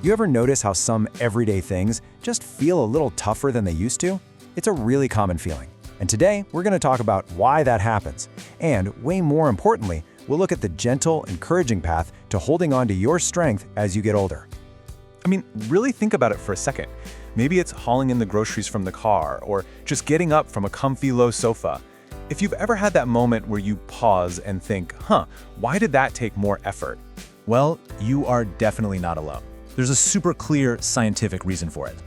You ever notice how some everyday things just feel a little tougher than they used to? It's a really common feeling. And today, we're going to talk about why that happens. And way more importantly, we'll look at the gentle, encouraging path to holding on to your strength as you get older. I mean, really think about it for a second. Maybe it's hauling in the groceries from the car or just getting up from a comfy low sofa. If you've ever had that moment where you pause and think, why did that take more effort? Well, you are definitely not alone. There's a super clear scientific reason for it.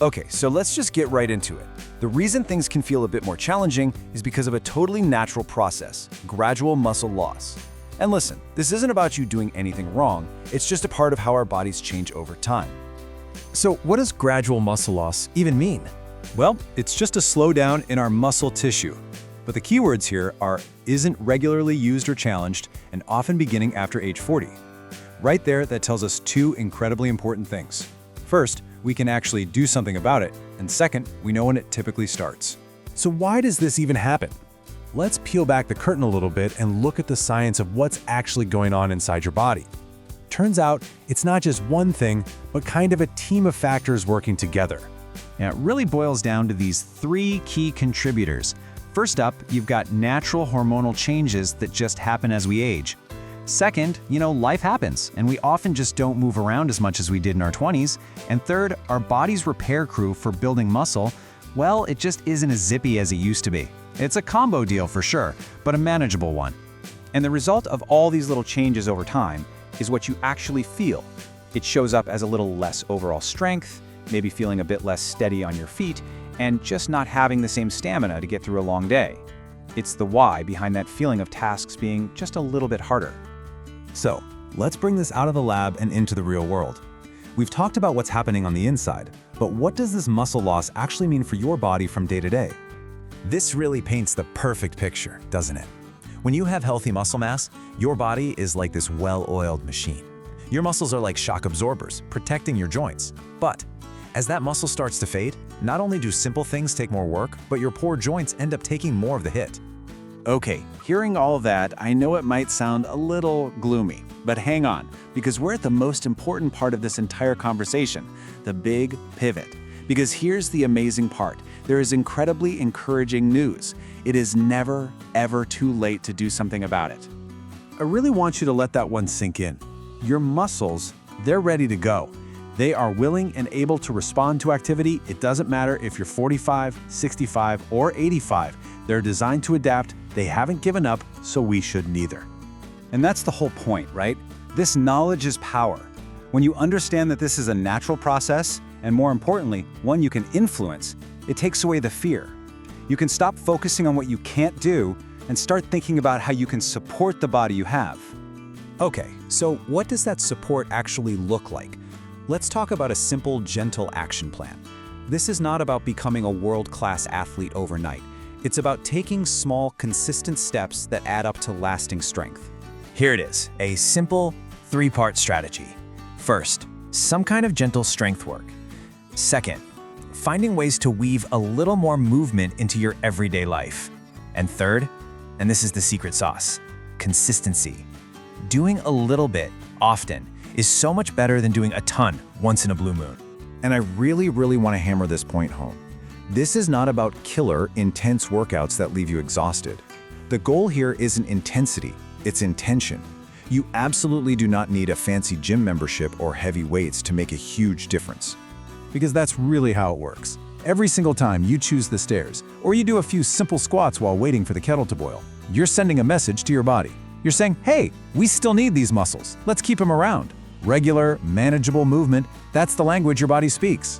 Okay, so let's just get right into it. The reason things can feel a bit more challenging is because of a totally natural process, gradual muscle loss. And listen, this isn't about you doing anything wrong, it's just a part of how our bodies change over time. So what does gradual muscle loss even mean? Well, it's just a slowdown in our muscle tissue. But the keywords here are isn't regularly used or challenged and often beginning after age 40. Right there, that tells us two incredibly important things. First, we can actually do something about it, and second, we know when it typically starts. So why does this even happen? Let's peel back the curtain a little bit and look at the science of what's actually going on inside your body. Turns out, it's not just one thing, but kind of a team of factors working together. Yeah, it really boils down to these three key contributors. First up, you've got natural hormonal changes that just happen as we age. Second, life happens, and we often just don't move around as much as we did in our 20s. And third, our body's repair crew for building muscle, well, it just isn't as zippy as it used to be. It's a combo deal for sure, but a manageable one. And the result of all these little changes over time is what you actually feel. It shows up as a little less overall strength, maybe feeling a bit less steady on your feet, and just not having the same stamina to get through a long day. It's the why behind that feeling of tasks being just a little bit harder. So, let's bring this out of the lab and into the real world. We've talked about what's happening on the inside, but what does this muscle loss actually mean for your body from day to day? This really paints the perfect picture, doesn't it? When you have healthy muscle mass, your body is like this well-oiled machine. Your muscles are like shock absorbers, protecting your joints. But as that muscle starts to fade, not only do simple things take more work, but your poor joints end up taking more of the hit. Okay, hearing all of that, I know it might sound a little gloomy, but hang on, because we're at the most important part of this entire conversation, the big pivot. Because here's the amazing part. There is incredibly encouraging news. It is never, ever too late to do something about it. I really want you to let that one sink in. Your muscles, they're ready to go. They are willing and able to respond to activity. It doesn't matter if you're 45, 65, or 85. They're designed to adapt. They haven't given up, so we should neither. And that's the whole point, right? This knowledge is power. When you understand that this is a natural process, and more importantly, one you can influence, it takes away the fear. You can stop focusing on what you can't do and start thinking about how you can support the body you have. Okay, so what does that support actually look like? Let's talk about a simple, gentle action plan. This is not about becoming a world-class athlete overnight. It's about taking small, consistent steps that add up to lasting strength. Here it is, a simple, three-part strategy. First, some kind of gentle strength work. Second, finding ways to weave a little more movement into your everyday life. And third, and this is the secret sauce, consistency. Doing a little bit, often, is so much better than doing a ton once in a blue moon. And I really want to hammer this point home. This is not about killer, intense workouts that leave you exhausted. The goal here isn't intensity, it's intention. You absolutely do not need a fancy gym membership or heavy weights to make a huge difference. Because that's really how it works. Every single time you choose the stairs, or you do a few simple squats while waiting for the kettle to boil, you're sending a message to your body. You're saying, hey, we still need these muscles. Let's keep them around. Regular, manageable movement, that's the language your body speaks.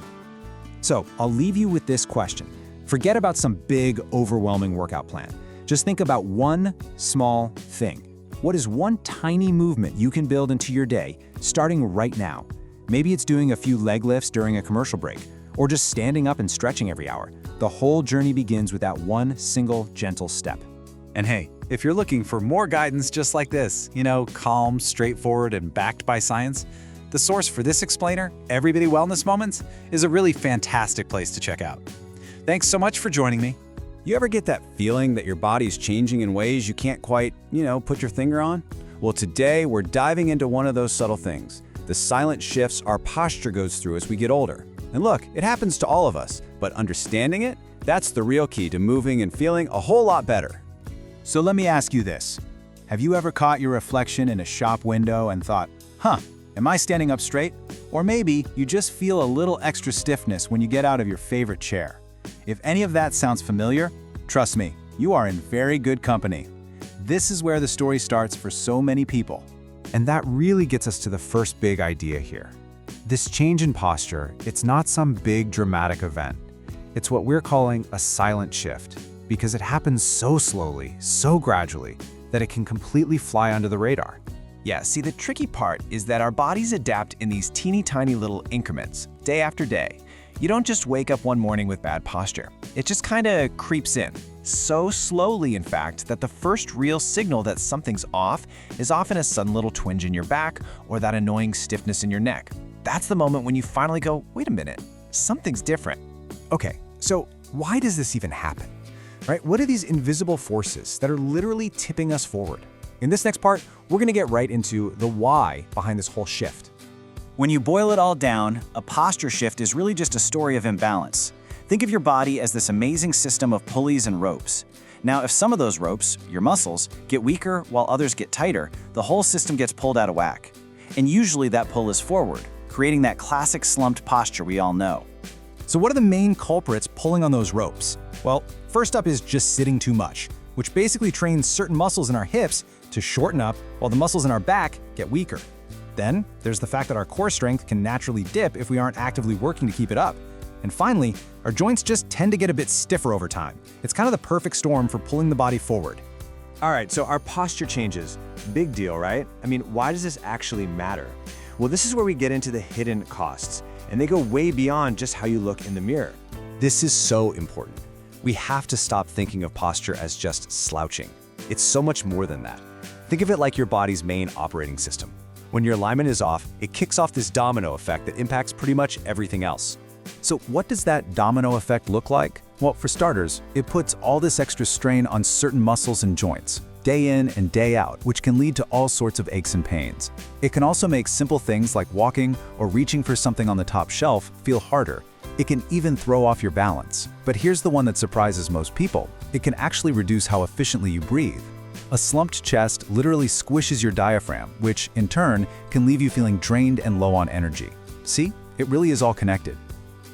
So, I'll leave you with this question. Forget about some big, overwhelming workout plan. Just think about one small thing. What is one tiny movement you can build into your day, starting right now? Maybe it's doing a few leg lifts during a commercial break, or just standing up and stretching every hour. The whole journey begins with that one single, gentle step. And hey, if you're looking for more guidance just like this, calm, straightforward, and backed by science, the source for this explainer, Everybody Wellness Moments, is a really fantastic place to check out. Thanks so much for joining me. You ever get that feeling that your body's changing in ways you can't quite, put your finger on? Well, today we're diving into one of those subtle things, the silent shifts our posture goes through as we get older. And look, it happens to all of us, but understanding it, that's the real key to moving and feeling a whole lot better. So let me ask you this. Have you ever caught your reflection in a shop window and thought, am I standing up straight? Or maybe you just feel a little extra stiffness when you get out of your favorite chair. If any of that sounds familiar, trust me, you are in very good company. This is where the story starts for so many people. And that really gets us to the first big idea here. This change in posture, it's not some big dramatic event. It's what we're calling a silent shift, because it happens so slowly, so gradually, that it can completely fly under the radar. Yeah, see, the tricky part is that our bodies adapt in these teeny tiny little increments, day after day. You don't just wake up one morning with bad posture. It just kind of creeps in. So slowly, in fact, that the first real signal that something's off is often a sudden little twinge in your back or that annoying stiffness in your neck. That's the moment when you finally go, wait a minute, something's different. Okay, so why does this even happen? Right? What are these invisible forces that are literally tipping us forward? In this next part, we're going to get right into the why behind this whole shift. When you boil it all down, a posture shift is really just a story of imbalance. Think of your body as this amazing system of pulleys and ropes. Now, if some of those ropes, your muscles, get weaker while others get tighter, the whole system gets pulled out of whack. And usually that pull is forward, creating that classic slumped posture we all know. So what are the main culprits pulling on those ropes? Well, first up is just sitting too much, which basically trains certain muscles in our hips to shorten up while the muscles in our back get weaker. Then, there's the fact that our core strength can naturally dip if we aren't actively working to keep it up. And finally, our joints just tend to get a bit stiffer over time. It's kind of the perfect storm for pulling the body forward. All right, so our posture changes. Big deal, right? I mean, why does this actually matter? Well, this is where we get into the hidden costs, and they go way beyond just how you look in the mirror. This is so important. We have to stop thinking of posture as just slouching. It's so much more than that. Think of it like your body's main operating system. When your alignment is off, it kicks off this domino effect that impacts pretty much everything else. So what does that domino effect look like? Well, for starters, it puts all this extra strain on certain muscles and joints, day in and day out, which can lead to all sorts of aches and pains. It can also make simple things like walking or reaching for something on the top shelf feel harder. It can even throw off your balance. But here's the one that surprises most people. It can actually reduce how efficiently you breathe. A slumped chest literally squishes your diaphragm, which, in turn, can leave you feeling drained and low on energy. See? It really is all connected.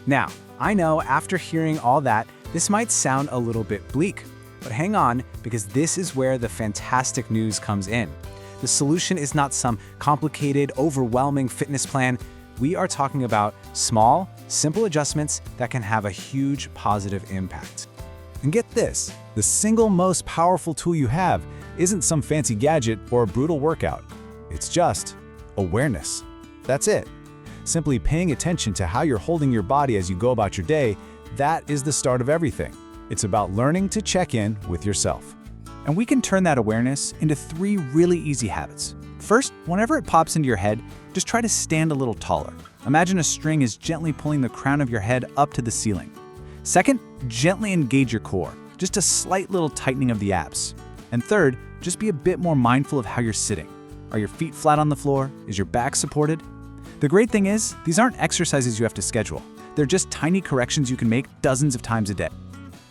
Now, I know after hearing all that, this might sound a little bit bleak, but hang on, because this is where the fantastic news comes in. The solution is not some complicated, overwhelming fitness plan. We are talking about small, simple adjustments that can have a huge positive impact. And get this, the single most powerful tool you have isn't some fancy gadget or a brutal workout. It's just awareness. That's it. Simply paying attention to how you're holding your body as you go about your day, that is the start of everything. It's about learning to check in with yourself. And we can turn that awareness into 3 really easy habits. First, whenever it pops into your head, just try to stand a little taller. Imagine a string is gently pulling the crown of your head up to the ceiling. Second, gently engage your core, just a slight little tightening of the abs. And third, just be a bit more mindful of how you're sitting. Are your feet flat on the floor? Is your back supported? The great thing is, these aren't exercises you have to schedule. They're just tiny corrections you can make dozens of times a day.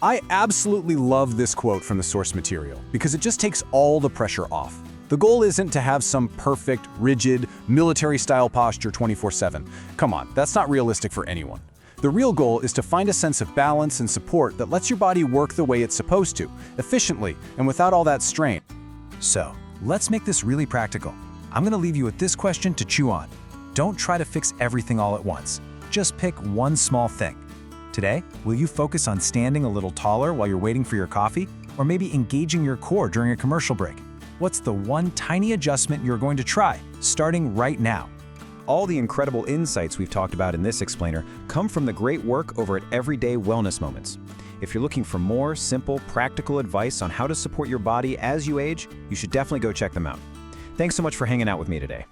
I absolutely love this quote from the source material because it just takes all the pressure off. The goal isn't to have some perfect, rigid, military-style posture 24/7. Come on, that's not realistic for anyone. The real goal is to find a sense of balance and support that lets your body work the way it's supposed to, efficiently, and without all that strain. So, let's make this really practical. I'm going to leave you with this question to chew on. Don't try to fix everything all at once. Just pick one small thing. Today, will you focus on standing a little taller while you're waiting for your coffee? Or maybe engaging your core during a commercial break? What's the one tiny adjustment you're going to try, starting right now? All the incredible insights we've talked about in this explainer come from the great work over at Everyday Wellness Moments. If you're looking for more simple, practical advice on how to support your body as you age, you should definitely go check them out. Thanks so much for hanging out with me today.